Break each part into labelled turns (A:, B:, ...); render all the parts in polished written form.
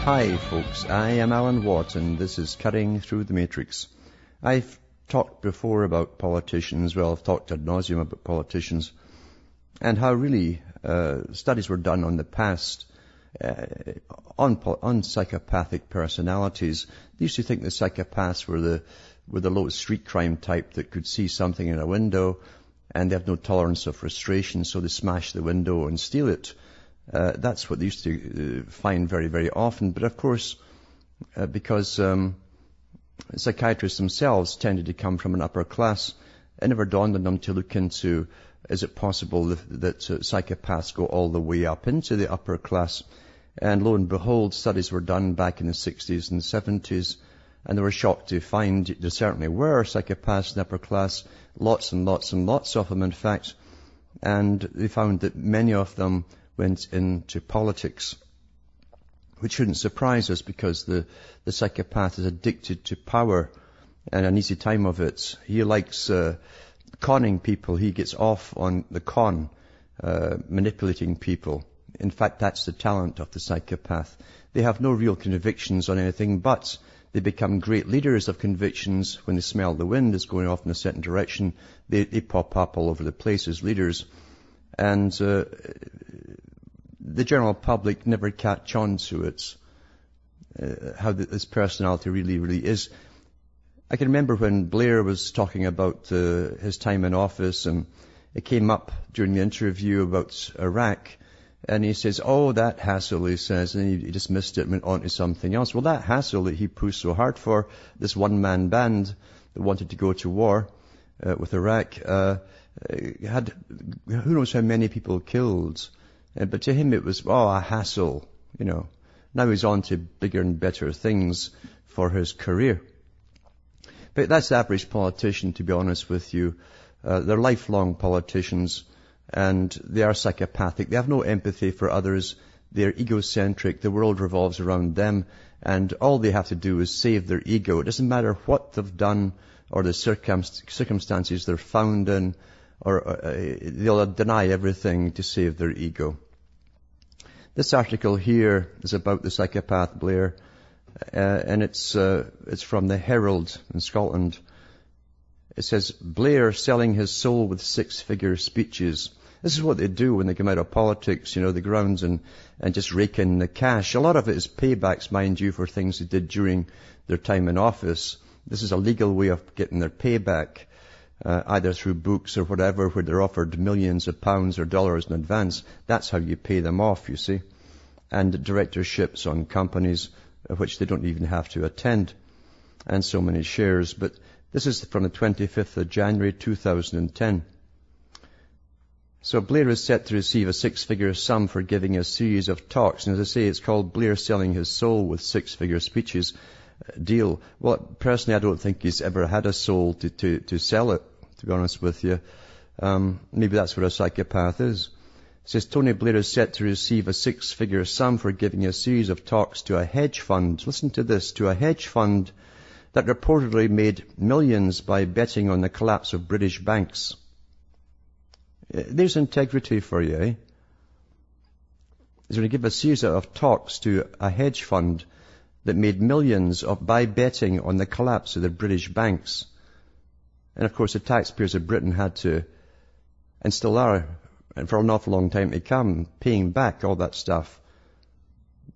A: Hi folks, I am Alan Watt and this is Cutting Through the Matrix. I've talked before about politicians, I've talked ad nauseum about politicians and how really studies were done on the past on psychopathic personalities. They used to think the psychopaths were the lowest street crime type that could see something in a window and they have no tolerance of frustration, so they smash the window and steal it. That's what they used to find very, very often. But of course, because psychiatrists themselves tended to come from an upper class, it never dawned on them to look into, is it possible that psychopaths go all the way up into the upper class? And lo and behold, studies were done back in the 60s and 70s, and they were shocked to find there certainly were psychopaths in the upper class, lots and lots and lots of them, in fact. And they found that many of them went into politics, which shouldn't surprise us because the psychopath is addicted to power and an easy time of it. He likes conning people. He gets off on the con, manipulating people. In fact, that's the talent of the psychopath. They have no real convictions on anything, but they become great leaders of convictions when they smell the wind is going off in a certain direction. They pop up all over the place as leaders. And the general public never catch on to it, how this personality really, really is. I can remember when Blair was talking about his time in office, and it came up during the interview about Iraq, and he says, oh, that hassle, he says, and he dismissed it and went on to something else. Well, that hassle that he pushed so hard for, this one-man band that wanted to go to war with Iraq, had who knows how many people killed. But to him it was, a hassle, Now he's on to bigger and better things for his career. But that's the average politician, to be honest with you. They're lifelong politicians, and they are psychopathic. They have no empathy for others. They're egocentric. The world revolves around them, and all they have to do is save their ego. It doesn't matter what they've done or the circumstances they're found in, or they'll deny everything to save their ego. This article here is about the psychopath Blair, and it's from the Herald in Scotland. It says, Blair selling his soul with six-figure speeches. This is what they do when they come out of politics, they go around and just rake in the cash. A lot of it is paybacks, mind you, for things they did during their time in office. This is a legal way of getting their payback, either through books or whatever, where they're offered millions of pounds or dollars in advance. That's how you pay them off, you see. And directorships on companies which they don't even have to attend, and so many shares. But this is from the 25th of January 2010. So Blair is set to receive a six-figure sum for giving a series of talks. And as I say, it's called Blair selling his soul with six-figure speeches deal. Well, personally, I don't think he's ever had a soul to sell it, to be honest with you. Maybe that's what a psychopath is. It says Tony Blair is set to receive a six-figure sum for giving a series of talks to a hedge fund. Listen to this, to a hedge fund that reportedly made millions by betting on the collapse of British banks. There's integrity for you, eh? He's going to give a series of talks to a hedge fund that made millions by betting on the collapse of the British banks. And of course the taxpayers of Britain had to, and still are, and for an awful long time to come, paying back all that stuff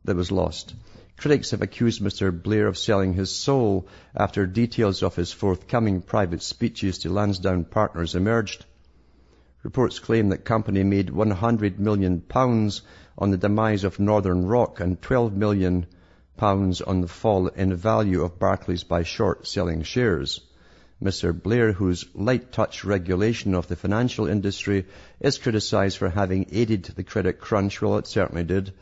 A: that was lost. Critics have accused Mr. Blair of selling his soul after details of his forthcoming private speeches to Lansdowne partners emerged. Reports claim that company made £100 million on the demise of Northern Rock and £12 million on the fall in value of Barclays by short-selling shares. Mr. Blair, whose light-touch regulation of the financial industry is criticized for having aided the credit crunch, well, it certainly did,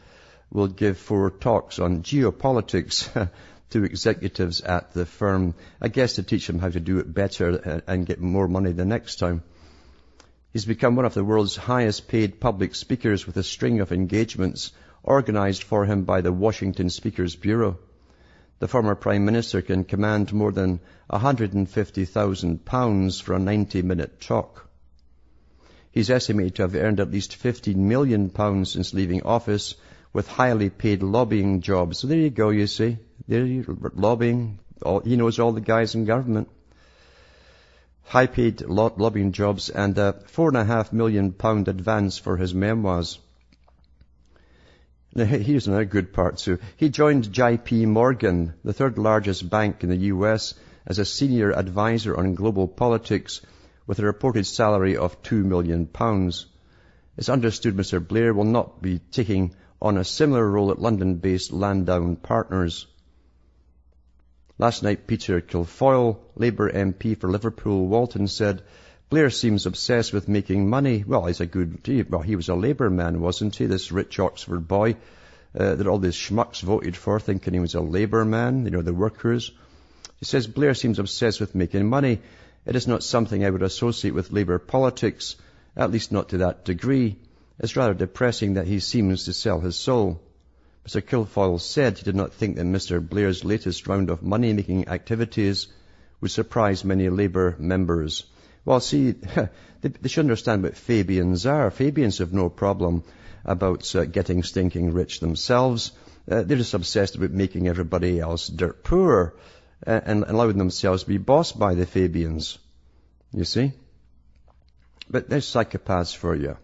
A: will give 4 talks on geopolitics to executives at the firm, I guess to teach them how to do it better and get more money the next time. He's become one of the world's highest-paid public speakers with a string of engagements organized for him by the Washington Speakers Bureau. The former Prime Minister can command more than £150,000 for a 90-minute talk. He's estimated to have earned at least £15 million since leaving office, with highly paid lobbying jobs. So there you go, you see. There you lobbying. He knows all the guys in government. High-paid lobbying jobs and a £4.5 million advance for his memoirs. Now, here's another good part too. He joined JP Morgan, the third largest bank in the US, as a senior advisor on global politics with a reported salary of £2 million. It's understood Mr. Blair will not be taking on a similar role at London-based Landau Partners. Last night, Peter Kilfoyle, Labour MP for Liverpool Walton, said, Blair seems obsessed with making money. Well, he was a Labour man, wasn't he? This rich Oxford boy that all these schmucks voted for, thinking he was a Labour man, the workers. He says, Blair seems obsessed with making money. It is not something I would associate with Labour politics, at least not to that degree. It's rather depressing that he seems to sell his soul. Mr. Kilfoyle said he did not think that Mr. Blair's latest round of money-making activities would surprise many Labour members. Well, see, they should understand what Fabians are. Fabians have no problem about getting stinking rich themselves. They're just obsessed about making everybody else dirt poor and allowing themselves to be bossed by the Fabians. You see? But there's psychopaths for you.